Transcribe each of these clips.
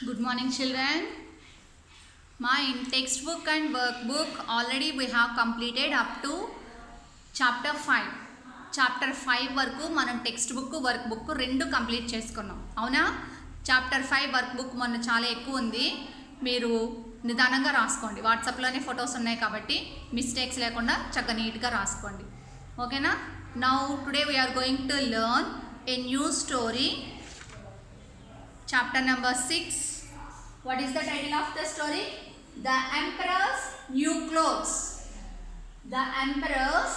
Good morning, children. In textbook and workbook already we have completed up to chapter 5. Chapter 5 వరకు మనం text book work book రెండు complete చేసుకున్నాం. అవునా? Chapter 5 work book మొన్న చాలా ఎక్కువ ఉంది. మీరు నిదానంగా రాసుకోండి. వాట్సాప్లోనే ఫొటోస్ ఉన్నాయి కాబట్టి మిస్టేక్స్ లేకుండా చక్కగా నీట్గా రాసుకోండి. ఓకేనా? Now today we are going to learn a new story. Chapter number 6. What is the title of the story? The Emperor's New Clothes. The Emperor's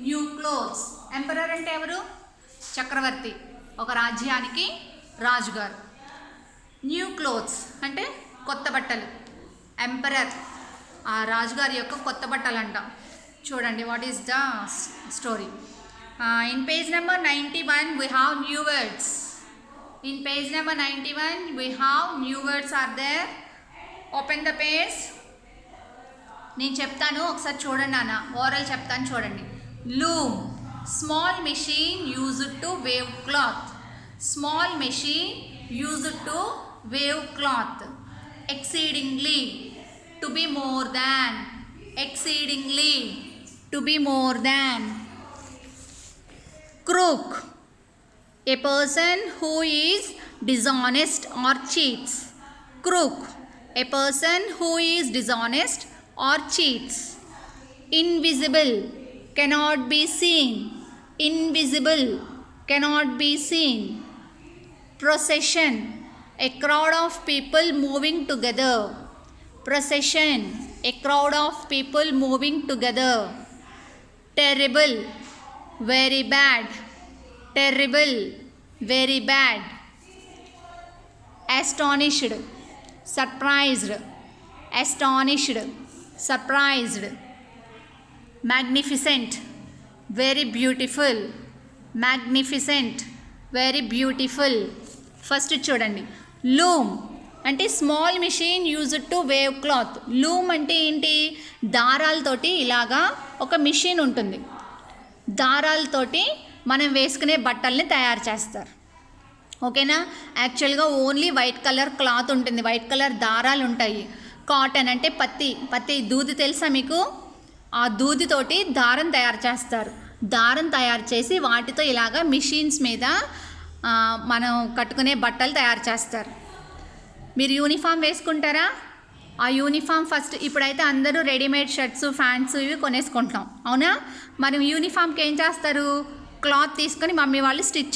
New Clothes. Emperor అంటే ఎవరు? చక్రవర్తి. ఒక రాజ్యానికి రాజుగారు. న్యూ క్లోత్స్ అంటే కొత్త బట్టలు. ఎంపరర్ ఆ రాజుగారి యొక్క కొత్త బట్టలు అంటాం. చూడండి what is the story. In page number 91 we have new words. In page number 91 we have new words are there. Open the page. నేను చెప్తాను ఒకసారి చూడండి నాన్న. ఓరల్ చెప్తాను చూడండి. Loom, small machine used to wave cloth. Small machine used to wave cloth. Exceedingly, to be more than. Exceedingly, to be more than. Crook, a person who is dishonest or cheats. Crook, a person who is dishonest or cheats. Invisible, cannot be seen. Invisible, cannot be seen. Procession, a crowd of people moving together. Procession, a crowd of people moving together. Terrible, very bad. Terrible, very bad. Astonished, surprised. Astonished, surprised. Magnificent, very beautiful. Magnificent, very beautiful. First చూడండి. Loom అంటే small machine used to weave cloth. Loom అంటే ఏంటి? దారాలతోటి ఇలాగా ఒక machine ఉంటుంది. దారాలతోటి మనం వేసుకునే బట్టల్ని తయారు చేస్తారు. ఓకేనా? యాక్చువల్గా ఓన్లీ వైట్ కలర్ క్లాత్ ఉంటుంది, వైట్ కలర్ దారాలు ఉంటాయి. కాటన్ అంటే పత్తి దూది తెలుసా మీకు? ఆ దూదితోటి దారం తయారు చేస్తారు. దారం తయారు చేసి వాటితో ఇలాగా మిషన్స్ మీద మనం కట్టుకునే బట్టలు తయారు చేస్తారు. మీరు యూనిఫామ్ వేసుకుంటారా? ఆ యూనిఫామ్ ఫస్ట్ ఇప్పుడైతే అందరూ రెడీమేడ్ షర్ట్స్ ప్యాంట్స్ ఇవి కొనేసుకుంటాం. అవునా? మనం యూనిఫామ్కి ఏం చేస్తారు? క్లాత్ తీసుకొని మమ్మీ వాళ్ళు స్టిచ్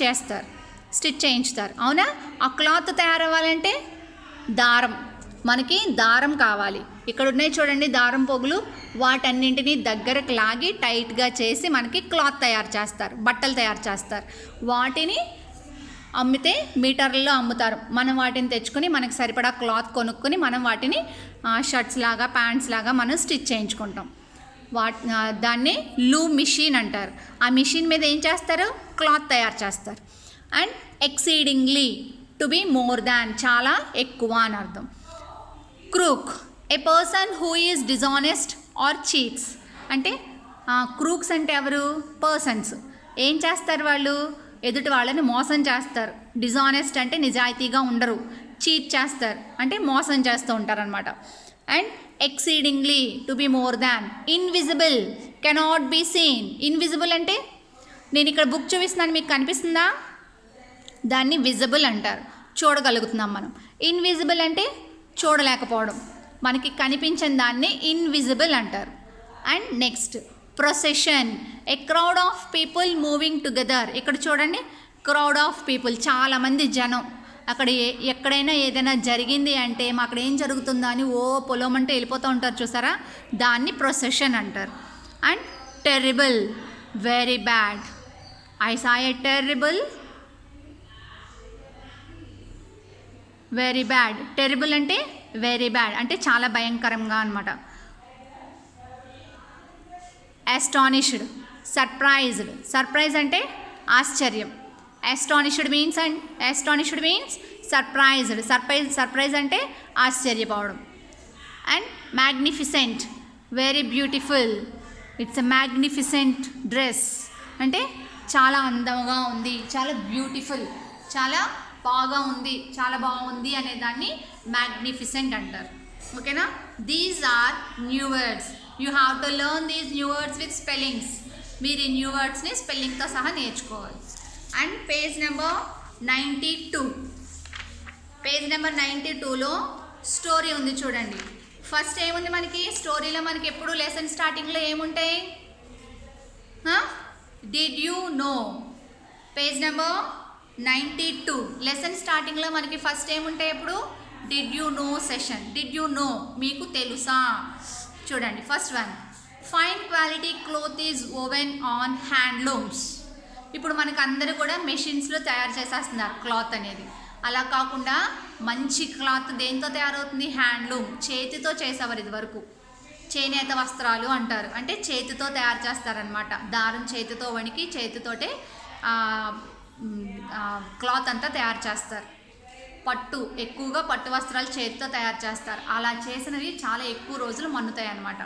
చేయించుతారు. అవునా? ఆ క్లాత్ తయారవ్వాలంటే మనకి దారం కావాలి. ఇక్కడ ఉన్నాయి చూడండి దారం పోగులు. వాటన్నింటినీ దగ్గరకు లాగి టైట్గా చేసి మనకి క్లాత్ తయారు చేస్తారు, బట్టలు తయారు చేస్తారు. వాటిని అమ్మితే మీటర్లలో అమ్ముతారు. మనం వాటిని తెచ్చుకొని మనకి సరిపడా క్లాత్ కొనుక్కొని మనం వాటిని షర్ట్స్ లాగా ప్యాంట్స్ లాగా మనం స్టిచ్ చేయించుకుంటాం. దాన్ని లూమ్ మిషన్ అంటారు. ఆ మిషన్ మీద ఏం చేస్తారు? క్లాత్ తయారు చేస్తారు. And exceedingly, to be more than, చాలా ఎక్కువ అని అర్థం. Crook, a person who is dishonest or cheats. అంటే క్రూక్స్ అంటే ఎవరు? పర్సన్స్. ఏం చేస్తారు వాళ్ళు? ఎదుటి వాళ్ళని మోసం చేస్తారు. డిజానెస్ట్ అంటే నిజాయితీగా ఉండరు. చీట్ చేస్తారు అంటే మోసం చేస్తూ ఉంటారనమాట. And exceedingly, to be more than. Invisible, cannot be seen. Invisible అంటే నేను ఇక్కడ బుక్ చూపిస్తున్నాను, మీకు కనిపిస్తుందా? దాన్ని విజిబుల్ అంటారు, చూడగలుగుతున్నాం మనం. ఇన్విజిబుల్ అంటే చూడలేకపోవడం, మనకి కనిపించని దాన్ని ఇన్విజిబుల్ అంటారు. And next procession, A crowd of people moving together. ఇక్కడ చూడండి, క్రౌడ్ ఆఫ్ పీపుల్, చాలామంది జనం. అక్కడ ఎక్కడైనా ఏదైనా జరిగింది అంటే అక్కడ ఏం జరుగుతుందో అని పొలమంటే వెళ్ళిపోతూ ఉంటారు చూసారా, దాన్ని ప్రొసెషన్ అంటారు. And terrible, very bad. I saw A terrible, very bad. Terrible అంటే వెరీ బ్యాడ్ అంటే చాలా భయంకరంగా అనమాట. Astonished, surprised. సర్ప్రైజ్ అంటే ఆశ్చర్యం. Astonished means surprised. సర్ప్రైజ్ అంటే ఆశ్చర్యపోవడం. And magnificent, very beautiful. It's a magnificent dress అంటే చాలా అందంగా ఉంది, చాలా బ్యూటిఫుల్, చాలా బాగా ఉంది, చాలా బాగుంది అనే దాన్ని మ్యాగ్నిఫిసెంట్ అంటారు. ఓకేనా? These are new words. You have to learn these new words with spellings. మీరు ఈ న్యూ వర్డ్స్ని స్పెల్లింగ్తో సహా నేర్చుకోవాలి. And page number 92. Page number 92లో స్టోరీ ఉంది చూడండి. ఫస్ట్ ఏముంది మనకి స్టోరీలో? మనకి ఎప్పుడు లెసన్ స్టార్టింగ్లో ఏముంటాయి? Did you know. Page number 92 lesson స్టార్టింగ్లో మనకి ఫస్ట్ ఏముంటాయి? ఎప్పుడు did you know session. Did you know, మీకు తెలుసా? చూడండి first one, fine quality cloth is woven on handlooms. ఇప్పుడు మనకు అందరూ కూడా మెషిన్స్లో తయారు చేసేస్తున్నారు క్లాత్ అనేది. అలా కాకుండా మంచి క్లాత్ దేంతో తయారవుతుంది? హ్యాండ్లూమ్, చేతితో చేసేవారు ఇది వరకు. చేనేత వస్త్రాలు అంటారు, అంటే చేతితో తయారు చేస్తారనమాట. దారం చేతితో వణికి చేతితోటే క్లాత్ అంతా తయారు చేస్తారు. పట్టు, ఎక్కువగా పట్టు వస్త్రాలు చేతితో తయారు చేస్తారు. అలా చేసినవి చాలా ఎక్కువ రోజులు మన్నుతాయి అన్నమాట.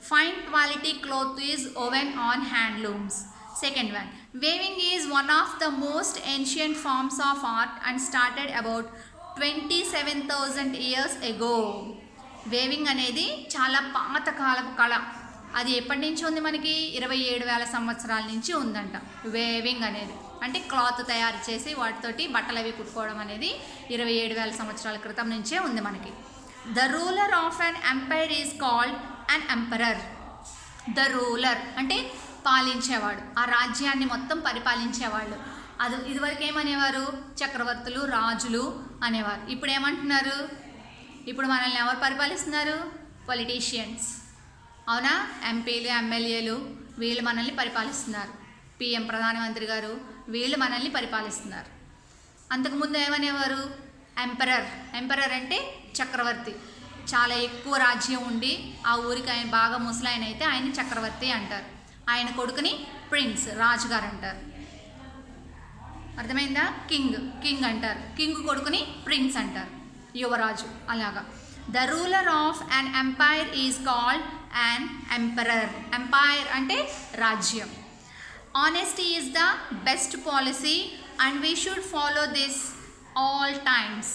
Fine quality cloth is woven on handlooms. Second one, weaving is one of the most ancient forms of art and started about 27,000 years ago. Weaving అనేది చాలా పాతకాలపు కళ. అది ఎప్పటి నుంచి ఉంది? మనకి 27,000 సంవత్సరాల నుంచి ఉందంట వేవింగ్ అనేది. అంటే క్లాత్ తయారు చేసి వాటితోటి బట్టలు అవి కుట్టుకోవడం అనేది 27,000 సంవత్సరాల క్రితం నుంచే ఉంది మనకి. The ruler of an empire is called an emperor. The ruler అంటే పాలించేవాడు, ఆ రాజ్యాన్ని మొత్తం పరిపాలించేవాళ్ళు. అది ఇదివరకు ఏమనేవారు? చక్రవర్తులు, రాజులు అనేవారు. ఇప్పుడు ఏమంటున్నారు? ఇప్పుడు మనల్ని ఎవరు పరిపాలిస్తున్నారు? పొలిటీషియన్స్. అవునా? ఎంపీలు, ఎమ్మెల్యేలు వీళ్ళు మనల్ని పరిపాలిస్తున్నారు. పిఎం ప్రధానమంత్రి గారు వీళ్ళు మనల్ని పరిపాలిస్తున్నారు. అంతకుముందు ఏమనేవారు? ఎంపరర్. ఎంపరర్ అంటే చక్రవర్తి. చాలా ఎక్కువ రాజ్యం ఉండి ఆ ఊరికి ఆయన బాగా ముసలాయన అయితే ఆయన చక్రవర్తి అంటారు. ఆయన కొడుకుని ప్రిన్స్, రాజుగారు అంటారు. అర్థమైందా? కింగ్, కింగ్ అంటారు. కింగ్ కొడుకుని ప్రిన్స్ అంటారు, యువరాజు. అలాగా the ruler of an empire is called an emperor. Empire అంటే రాజ్యం. Honesty is the best policy and we should follow this all times.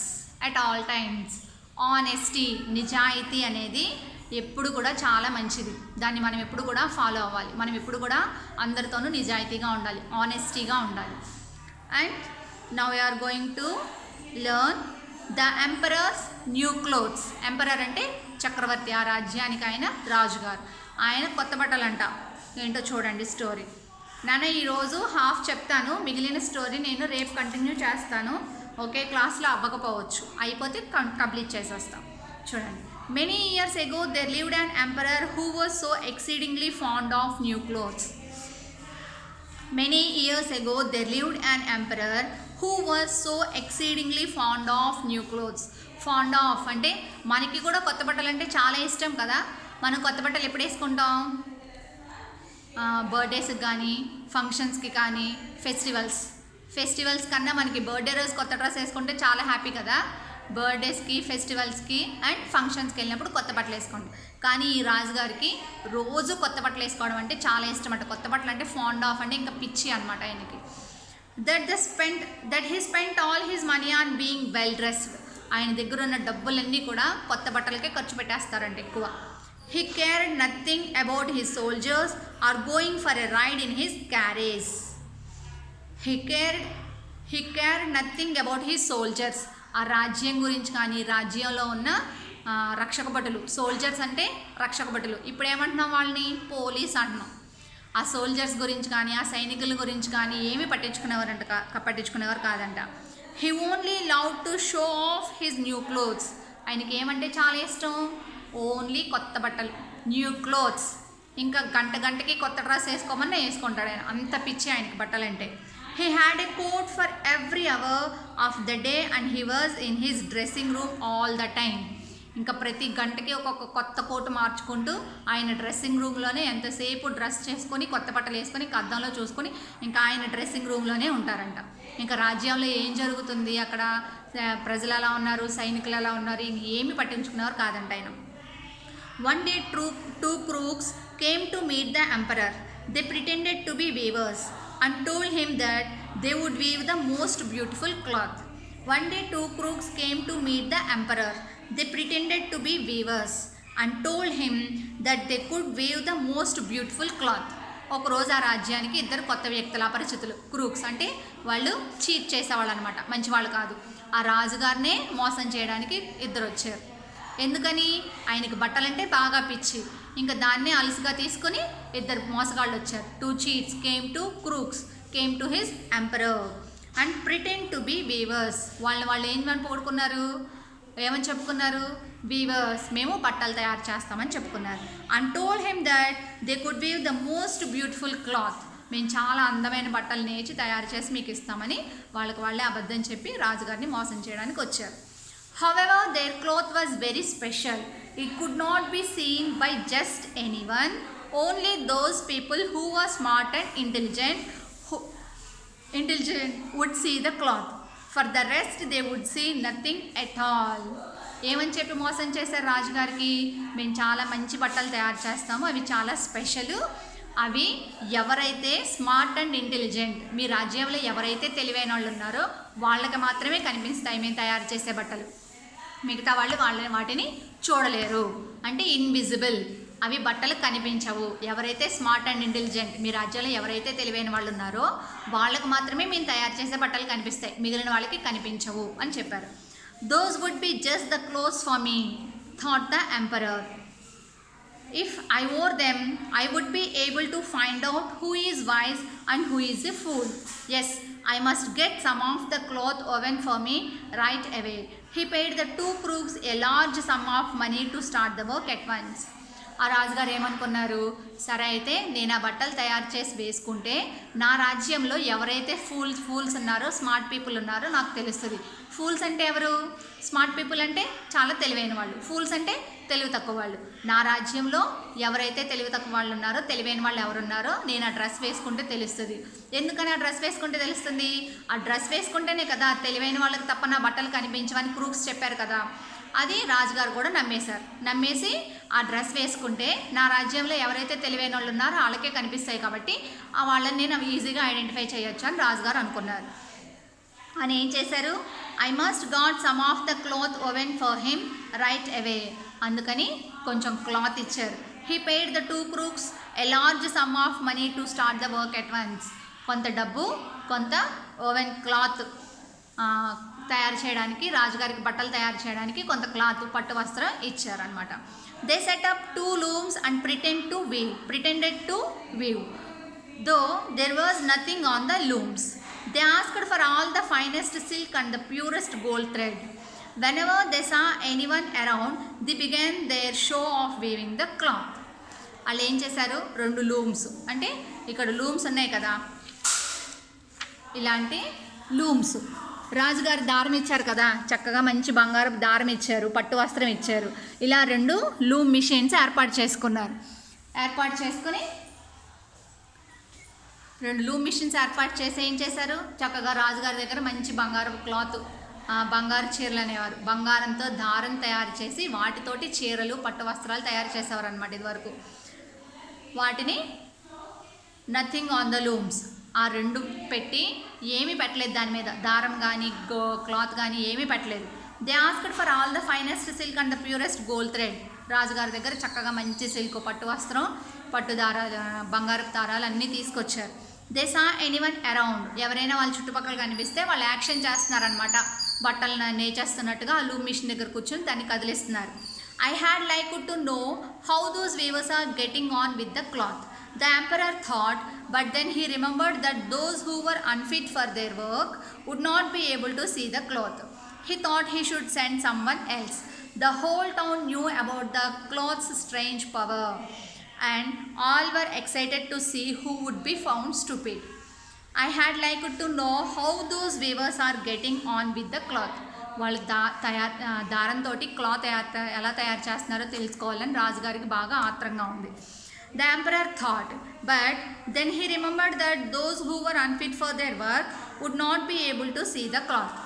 At all times. Honesty, నిజాయితీ అనేది ఎప్పుడు కూడా చాలా మంచిది. దాన్ని మనం ఎప్పుడు కూడా ఫాలో అవ్వాలి. మనం ఎప్పుడు కూడా అందరితోనూ నిజాయితీగా ఉండాలి, ఆనెస్టీగా ఉండాలి. And now we're going to learn the emperor's new clothes. Emperor అంటే చక్రవర్తి, ఆ రాజ్యానికి ఆయన రాజుగారు. ఆయన కొత్త బట్టలు అంట. ఏంటో చూడండి స్టోరీ. నాన్న ఈరోజు హాఫ్ చెప్తాను, మిగిలిన స్టోరీ నేను రేపు కంటిన్యూ చేస్తాను. ఓకే, క్లాస్లో అవ్వకపోవచ్చు, అయిపోతే కంప్లీట్ చేసేస్తాం. చూడండి. Many years ago there lived an emperor who was so exceedingly fond of new clothes. Many years ago there lived an emperor who was so exceedingly fond of new clothes. Fond of అంటే మనకి కూడా కొత్త బట్టలు అంటే చాలా ఇష్టం కదా. మనం కొత్త బట్టలు ఎప్పుడు వేసుకుంటాం? బర్త్డేస్కి కానీ, ఫంక్షన్స్కి కానీ, ఫెస్టివల్స్ కన్నా మనకి బర్త్డే రోజు కొత్త డ్రెస్ వేసుకుంటే చాలా హ్యాపీ కదా. బర్త్డేస్కి, ఫెస్టివల్స్కి అండ్ ఫంక్షన్స్కి వెళ్ళినప్పుడు కొత్త బట్టలు వేసుకోండి. కానీ ఈ రాజుగారికి రోజు కొత్త బట్టలు వేసుకోవడం అంటే చాలా ఇష్టం అంట. కొత్త బట్టలు అంటే ఫాండ్ ఆఫ్ అంటే ఇంకా పిచ్చి అనమాట ఆయనకి. That he spent all his money on being well dressed. ఆయన దగ్గర ఉన్న డబ్బులన్నీ కూడా కొత్త బట్టలకే ఖర్చు పెట్టేస్తారంట ఎక్కువ. He cared nothing about his soldiers or going for a ride in his carriage. He cared nothing about his soldiers. ఆ రాజ్యం గురించి కానీ, రాజ్యంలో ఉన్న రక్షక భటులు, సోల్జర్స్ అంటే రక్షక భటులు. ఇప్పుడు ఏమంటున్నాం? వాళ్ళని పోలీస్ అంటున్నాం. ఆ సోల్జర్స్ గురించి కానీ, ఆ సైనికుల గురించి కానీ ఏమీ పట్టించుకునేవారు కాదంట. He only love to show off his new clothes. ఆయనకి ఏమంటే చాలా ఇష్టం? ఓన్లీ కొత్త బట్టలు, న్యూ క్లోత్స్. ఇంకా గంటకి కొత్త డ్రెస్ వేసుకోమన్నా వేసుకుంటాడు ఆయన, అంత పిచ్చి ఆయనకి బట్టలంటే. He had a coat for every hour of the day and he was in his dressing room all the time. ఇంకా ప్రతి గంటకి ఒక్కొక్క కొత్త కోటు మార్చుకుంటూ ఆయన డ్రెస్సింగ్ రూమ్లోనే ఎంతసేపు డ్రెస్ చేసుకొని కొత్త బట్టలు వేసుకొని అద్దంలో చూసుకొని ఇంకా ఆయన డ్రెస్సింగ్ రూమ్లోనే ఉంటారంట. ఇంకా రాజ్యంలో ఏం జరుగుతుంది, అక్కడ ప్రజలు ఎలా ఉన్నారు, సైనికులు ఎలా ఉన్నారు, ఏమి పట్టించుకునేవారు కాదంట ఆయన. One day two crooks came to meet the emperor. They pretended to be weavers and told him that they would weave the most beautiful cloth. One day two crooks came to meet the emperor. They pretended to be weavers and told him that they could weave the most beautiful cloth. ఒకరోజు ఆ రాజ్యానికి ఇద్దరు కొత్త వ్యక్తుల అపరిచితులు, Crooks అంటే వాళ్ళు cheat చేసేవాళ్ళు అనమాట, మంచివాళ్ళు కాదు. ఆ రాజుగారినే మోసం చేయడానికి ఇద్దరు వచ్చారు. ఎందుకని? ఆయనకి బట్టలంటే బాగా పిచ్చి. ఇంకా దాన్నే అలసిగా తీసుకొని ఇద్దరు మోసగాళ్ళు వచ్చారు. Two cheats came to his emperor and pretend to be weavers. వాళ్ళు ఏమని పొగుడుకున్నారు, ఏమని చెప్పుకున్నారు? వీవర్స్, మేము బట్టలు తయారు చేస్తామని చెప్పుకున్నారు. And told him that they could weave the most beautiful cloth. మేము చాలా అందమైన బట్టలు నేర్చి తయారు చేసి మీకు ఇస్తామని వాళ్ళే అబద్ధం చెప్పి రాజుగారిని మోసం చేయడానికి వచ్చారు. However, their cloth was very special. It could not be seen by just anyone. Only those people who were smart and intelligent would see the cloth. For the rest, they would see nothing at all. ఏమని చెప్పి మోసం చేశారు రాజుగారికి? మేము చాలా మంచి బట్టలు తయారు చేస్తాము, అవి చాలా స్పెషల్, అవి ఎవరైతే స్మార్ట్ అండ్ ఇంటెలిజెంట్, మీ రాజ్యంలో ఎవరైతే తెలివైన వాళ్ళు ఉన్నారో వాళ్ళకి మాత్రమే కనిపిస్తాయి మేము తయారు చేసే బట్టలు, మిగతా వాళ్ళు వాటిని చూడలేరు. అంటే ఇన్విజిబుల్, అవి బట్టలు కనిపించవు. ఎవరైతే స్మార్ట్ అండ్ ఇంటెలిజెంట్, మీ రాజ్యంలో ఎవరైతే తెలివైన వాళ్ళు ఉన్నారో వాళ్ళకు మాత్రమే మేము తయారు చేసే బట్టలు కనిపిస్తాయి, మిగిలిన వాళ్ళకి కనిపించవు అని చెప్పారు. Those would be just the clothes for me, thought the emperor. If I wore them, I would be able to find out who is wise and who is a fool. Yes, I must get some of the cloth woven for me right away. He paid the two crooks a large sum of money to start the work at once. ఆ రాజుగారు ఏమనుకున్నారు, సరే అయితే నేను ఆ బట్టలు తయారు చేసి వేసుకుంటే నా రాజ్యంలో ఎవరైతే ఫూల్స్ ఉన్నారో, స్మార్ట్ పీపుల్ ఉన్నారో నాకు తెలుస్తుంది. ఫూల్స్ అంటే ఎవరు? స్మార్ట్ పీపుల్ అంటే చాలా తెలివైన వాళ్ళు, ఫూల్స్ అంటే తెలివి తక్కువ వాళ్ళు. నా రాజ్యంలో ఎవరైతే తెలివి తక్కువ వాళ్ళు ఉన్నారో, తెలివైన వాళ్ళు ఎవరున్నారో నేను ఆ డ్రెస్ వేసుకుంటే తెలుస్తుంది. ఎందుకని ఆ డ్రెస్ వేసుకుంటే తెలుస్తుంది? ఆ డ్రెస్ వేసుకుంటేనే కదా తెలివైన వాళ్ళకి తప్ప నా బట్టలు కనిపించవని క్రూక్స్ చెప్పారు కదా. అది రాజుగారు కూడా నమ్మేసి ఆ డ్రెస్ వేసుకుంటే నా రాజ్యంలో ఎవరైతే తెలివైన వాళ్ళు ఉన్నారో వాళ్ళకే కనిపిస్తాయి కాబట్టి ఆ వాళ్ళని నేను ఈజీగా ఐడెంటిఫై చేయొచ్చు అని రాజుగారు అనుకున్నారు. అని ఏం చేశారు? I must got some of the cloth woven for him right away. అందుకని కొంచెం క్లాత్ ఇచ్చారు. He paid the two crooks a large sum of money to start the work at once. కొంత డబ్బు, కొంత ఓవెన్ క్లాత్ తయారు చేయడానికి, రాజుగారికి బట్టలు తయారు చేయడానికి కొంత క్లాత్, పట్టు వస్త్రం ఇచ్చారనమాట. They setup two looms and pretended to weave, though there was nothing on the looms. They asked for all the finest silk and the purest gold thread. Whenever they saw anyone around, they began their show of weaving the cloth. వాళ్ళు ఏం చేశారు? 2 looms, అంటే ఇక్కడ looms ఉన్నాయి కదా, ఇలాంటి looms, రాజుగారి దారం ఇచ్చారు కదా, చక్కగా మంచి బంగారం దారం ఇచ్చారు, పట్టు వస్త్రం ఇచ్చారు. ఇలా 2 లూమ్ మిషన్స్ ఏర్పాటు చేసుకుని 2 లూమ్ మిషన్స్ ఏర్పాటు చేసి ఏం చేశారు? చక్కగా రాజుగారి దగ్గర మంచి బంగారు క్లాత్, బంగారు చీరలు అనేవారు, బంగారంతో దారం తయారు చేసి వాటితోటి చీరలు, పట్టు వస్త్రాలు తయారు చేసేవారు అనమాట. ఇదివరకు వాటిని నథింగ్ ఆన్ ద లూమ్స్, ఆ 2 పెట్టి ఏమీ పెట్టలేదు, దాని మీద దారం కానీ క్లాత్ కానీ ఏమీ పెట్టలేదు. They asked for all the finest silk and the purest gold thread. రాజుగారి దగ్గర చక్కగా మంచి సిల్క్, పట్టు వస్త్రం, పట్టు దారాలు, బంగారపు దారాలు అన్నీ తీసుకొచ్చారు. They saw anyone around. ఎవరైనా వాళ్ళ చుట్టుపక్కల కనిపిస్తే వాళ్ళు యాక్షన్ చేస్తున్నారనమాట, బట్టలను నేచేస్తున్నట్టుగా ఆ లూమ్ మిషన్ దగ్గర కూర్చొని దాన్ని కదిలిస్తున్నారు. I had liked to know how those weavers are getting on with the cloth. The emperor thought, but then he remembered that those who were unfit for their work would not be able to see the cloth. He thought he should send someone else. The whole town knew about the cloth's strange power, and all were excited to see who would be found stupid. I had liked to know how those weavers are getting on with the cloth. వాళ్ళు దారంతో cloth ఎలా తయారు చేస్తున్నారో తెలుసుకోవాలని రాజుగారికి బాగా ఆత్రంగా ఉంది. The emperor thought, but then he remembered that those who were unfit for their work would not be able to see the cloth.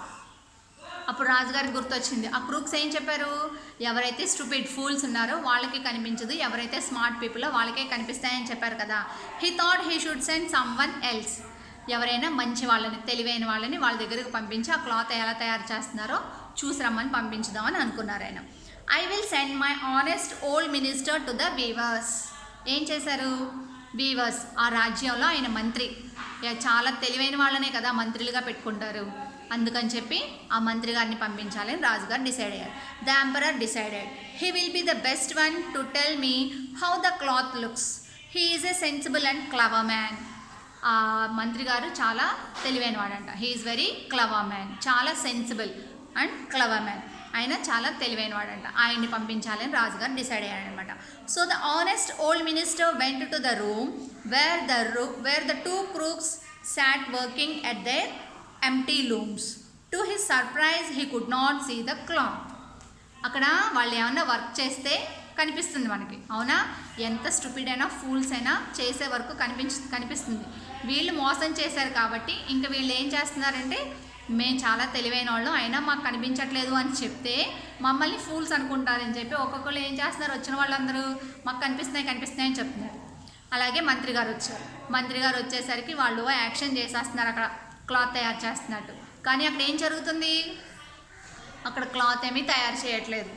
అప్పుడు రాజుగారికి గుర్తొచ్చింది, ఆ క్రూక్స్ ఏం చెప్పారు? ఎవరైతే స్టూపిడ్ ఫూల్స్ ఉన్నారో వాళ్ళకి కనిపించదు, ఎవరైతే స్మార్ట్ పీపుల్ వాళ్ళకే కనిపిస్తాయని చెప్పారు కదా. He thought he should send some one else. ఎవరైనా మంచి వాళ్ళని, తెలివైన వాళ్ళని వాళ్ళ దగ్గరకు పంపించి ఆ క్లాత్ ఎలా తయారు చేస్తున్నారో చూసి రమ్మని పంపించుదామని అనుకున్నారు ఆయన. I will send my honest old minister to the weavers. ఏం చేశారు? వీవర్స్, ఆ రాజ్యంలో ఆయన మంత్రి, చాలా తెలివైన వాళ్ళనే కదా మంత్రులుగా పెట్టుకుంటారు, అందుకని చెప్పి ఆ మంత్రి గారిని పంపించాలని రాజుగారు డిసైడ్ అయ్యారు. The emperor decided he will be the best one to tell me how the cloth looks. He is a sensible and clever man. ఆ మంత్రి గారు చాలా తెలివైన వాడంట. He is very clever man, చాలా సెన్సిబుల్ అండ్ క్లవర్ మ్యాన్. ఆయన చాలా తెలివైన వాడంట. ఆయన్ని పంపించాలని రాజుగారు డిసైడ్ అయ్యాడనమాట. So the honest old minister went to the room where the two crooks sat working at their empty looms. To his surprise, he could not see the cloth. అక్కడ వాళ్ళు ఏమన్నా వర్క్ చేస్తే కనిపిస్తుంది మనకి, అవునా? ఎంత స్టూపిడ్ అయినా, ఫూల్స్ అయినా చేసే వర్క్ కనిపిస్తుంది. వీళ్ళు మోసం చేశారు కాబట్టి ఇంకా వీళ్ళు ఏం చేస్తున్నారంటే, మేము చాలా తెలివైన వాళ్ళం అయినా మాకు కనిపించట్లేదు అని చెప్తే మమ్మల్ని ఫూల్స్ అనుకుంటారని చెప్పి ఒక్కొక్కరు ఏం చేస్తున్నారు, వచ్చిన వాళ్ళందరూ మాకు కనిపిస్తున్నాయి అని చెప్తున్నారు. అలాగే మంత్రి గారు వచ్చారు. మంత్రి గారు వచ్చేసరికి వాళ్ళు యాక్షన్ చేసేస్తున్నారు అక్కడ క్లాత్ తయారు చేస్తున్నట్టు. కానీ అక్కడ ఏం జరుగుతుంది? అక్కడ క్లాత్ ఏమీ తయారు చేయట్లేదు.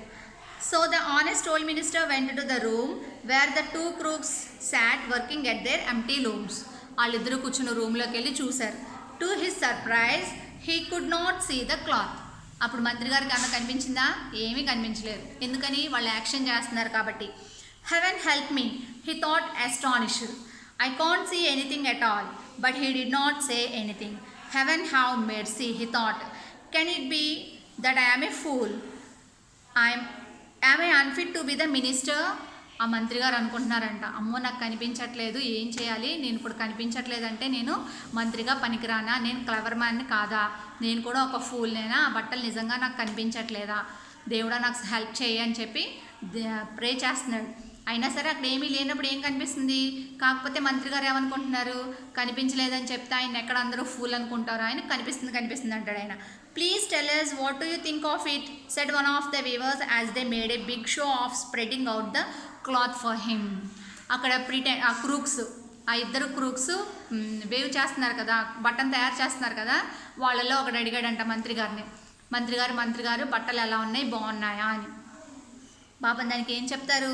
So the honest old minister went to the room where the two crooks sat working at their empty looms. వాళ్ళిద్దరూ కూర్చున్న రూమ్లోకి వెళ్ళి చూశారు. To his surprise he could not see the cloth. అప్పుడు మంత్రి గారికి ఏమన్నా కనిపించిందా? ఏమీ కనిపించలేదు. ఎందుకని? వాళ్ళు యాక్షన్ చేస్తున్నారు కాబట్టి. Heaven help me, he thought astonished. I can't see anything at all. But he did not say anything. Heaven have mercy, he thought. Can it be that I am a fool? Am I unfit to be the minister? ఆ మంత్రి గారు అనుకుంటున్నారంట, అమ్మో నాకు కనిపించట్లేదు, ఏం చేయాలి, నేను ఇప్పుడు కనిపించట్లేదంటే నేను మంత్రిగా పనికిరానా, నేను క్లవర్ మ్యాన్ని కాదా, నేను కూడా ఒక ఫూల్నేనా, ఆ బట్టలు నిజంగా నాకు కనిపించట్లేదా, దేవుడా నాకు హెల్ప్ చేయి అని చెప్పి ప్రే చేస్తున్నాడు. అయినా సరే అక్కడ ఏమీ లేనప్పుడు ఏం కనిపిస్తుంది? కాకపోతే మంత్రి గారు ఏమనుకుంటున్నారు, కనిపించలేదని చెప్తే ఆయన ఎక్కడ అందరూ ఫూల్ అనుకుంటారు, ఆయన కనిపిస్తుంది అంటాడు ఆయన. Please tell us what do you think of it, said one of the weavers as they made a big show of spreading out the cloth for him. అక్కడ ఆ క్రూక్స్, ఆ ఇద్దరు క్రూక్స్ వేవ్ చేస్తున్నారు కదా, బట్టను తయారు చేస్తున్నారు కదా, వాళ్ళలో ఒకడు అడిగాడంట మంత్రి గారిని, మంత్రి గారు బట్టలు ఎలా ఉన్నాయి, బాగున్నాయా అని. పాపం దానికి ఏం చెప్తారు?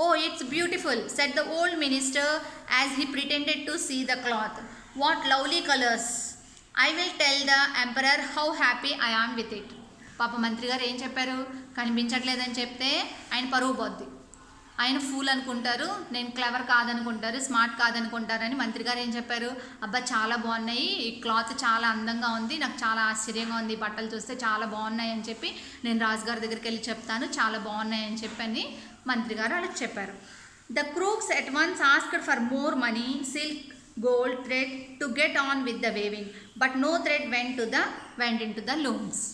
Oh it's beautiful, said the old minister as he pretended to see the cloth. What lovely colours. I will tell the emperor how happy I am with it. పాప మంత్రి గారు ఏం చెప్పారు? కనిపించట్లేదని చెప్తే ఆయన పరువు పోద్ది, ఆయన ఫూల్ అనుకుంటారు, నేను క్లవర్ కాదనుకుంటారు, స్మార్ట్ కాదనుకుంటారని మంత్రి గారు ఏం చెప్పారు? అబ్బా చాలా బాగున్నాయి, ఈ క్లాత్ చాలా అందంగా ఉంది, నాకు చాలా ఆశ్చర్యంగా ఉంది, బట్టలు చూస్తే చాలా బాగున్నాయి అని చెప్పి నేను రాజుగారి దగ్గరికి వెళ్ళి చెప్తాను, చాలా బాగున్నాయి అని చెప్పని మంత్రి గారు వాళ్ళకి చెప్పారు. The crooks at once asked for more money, silk, gold, thread to get on with the weaving, but no thread went into the looms.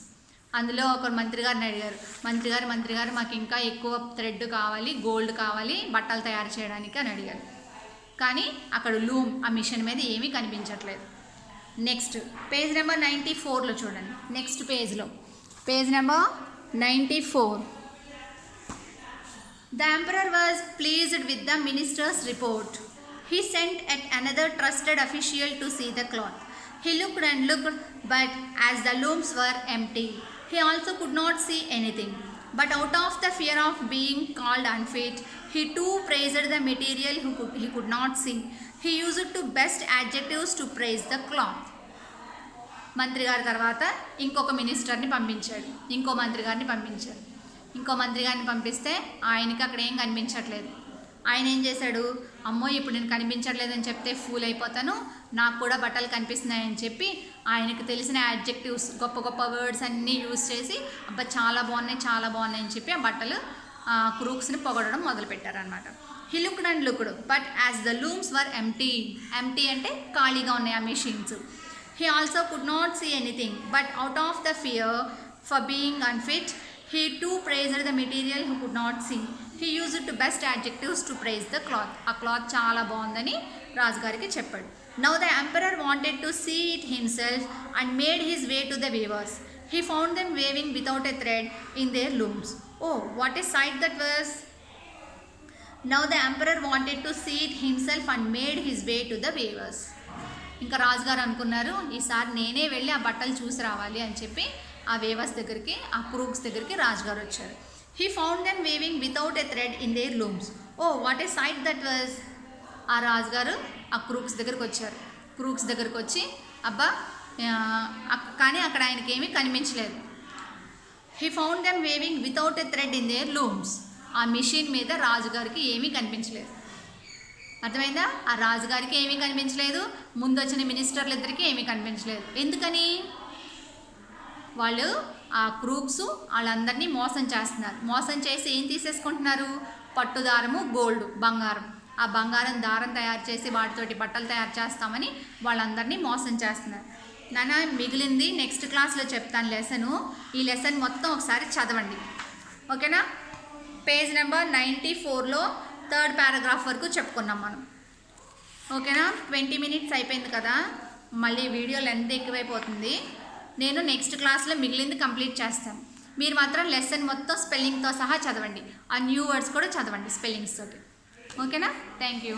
అందులో ఒకరు మంత్రి గారిని అడిగారు, మంత్రి గారు మాకు ఇంకా ఎక్కువ థ్రెడ్ కావాలి, గోల్డ్ కావాలి బట్టలు తయారు చేయడానికి అని అడిగారు. కానీ అక్కడ లూమ్, ఆ మిషన్ మీద ఏమీ కనిపించట్లేదు. నెక్స్ట్ పేజ్ నెంబర్ 94లో చూడండి. Next page number 94. The emperor was pleased with the minister's report. He sent at another trusted official to see the cloth. He looked and looked, but as the looms were empty, he also could not see anything. But out of the fear of being called unfit, he too praised the material he could not see. He used to best adjectives to praise the cloth. మంత్రి గారి తర్వాత ఇంకొక మినిస్టర్ని పంపించాడు, ఇంకో మంత్రి గారిని పంపిస్తే ఆయనకి అక్కడ ఏం కనిపించట్లేదు. ఆయన ఏం చేశాడు? అమ్మో ఇప్పుడు నేను కనిపించట్లేదని చెప్తే ఫూల్ అయిపోతాను, నాకు కూడా బట్టలు కనిపిస్తున్నాయని చెప్పి ఆయనకు తెలిసిన యాడ్జెక్టివ్స్, గొప్ప గొప్ప వర్డ్స్ అన్నీ యూజ్ చేసి అబ్బా చాలా బాగున్నాయి అని చెప్పి ఆ బట్టలు క్రూక్స్ని పొగడడం మొదలుపెట్టారనమాట. He looked and looked, but as the looms were empty అంటే ఖాళీగా ఉన్నాయి ఆ machines. He also could not see anything, but out of the fear for being unfit, he too praised the material he could not see. He used to best adjectives to praise the cloth. ఆ cloth చాలా బాగుందని రాజుగారికి చెప్పాడు. Now the emperor wanted to see it himself and made his way to the weavers. He found them weaving without a thread in their looms. Oh, what a sight that was! Now the emperor wanted to see it himself and made his way to the weavers. ఇంకా రాజుగారు అనుకున్నారు ఈసారి నేనే వెళ్ళి ఆ బట్టలు చూసి రావాలి అని చెప్పి ఆ వేవర్స్ దగ్గరికి, ఆ క్రూక్స్ దగ్గరికి రాజుగారు వచ్చారు. He found them weaving without a thread in their looms. Oh what a sight that was. ఆ రాజుగారు ఆ క్రూక్స్ దగ్గరికి వచ్చారు. క్రూక్స్ దగ్గరికి వచ్చి అబ్బా, కానీ అక్కడ ఆయనకి ఏమీ కనిపించలేదు. He found them weaving without a thread in their looms. ఆ మిషన్ మీద రాజుగారికి ఏమీ కనిపించలేదు. అర్థమైందా? ఆ రాజుగారికి ఏమీ కనిపించలేదు, ముందు వచ్చిన మినిస్టర్లు ఇద్దరికి ఏమీ కనిపించలేదు. ఎందుకని? వాళ్ళు ఆ క్రూక్స్ వాళ్ళందరినీ మోసం చేస్తున్నారు. మోసం చేసి ఏం తీసేసుకుంటున్నారు? పట్టుదారము, గోల్డ్, బంగారం. ఆ బంగారం దారం తయారు చేసి వాటితోటి బట్టలు తయారు చేస్తామని వాళ్ళందరినీ మోసం చేస్తున్నారు. నాన్న మిగిలింది నెక్స్ట్ క్లాస్లో చెప్తాను లెసను. ఈ లెసన్ మొత్తం ఒకసారి చదవండి, ఓకేనా? పేజ్ నెంబర్ 94లో 3rd పారాగ్రాఫ్ వరకు చెప్పుకున్నాం మనం, ఓకేనా? 20 minutes అయిపోయింది కదా, మళ్ళీ వీడియో లెంత్ ఎక్కువైపోతుంది. నేను నెక్స్ట్ క్లాస్లో మిగిలింది కంప్లీట్ చేస్తాను. మీరు మాత్రం లెసన్ మొత్తం స్పెల్లింగ్తో సహా చదవండి. ఆ న్యూ వర్డ్స్ కూడా చదవండి స్పెల్లింగ్స్ తోటి, ఓకేనా? Thank you.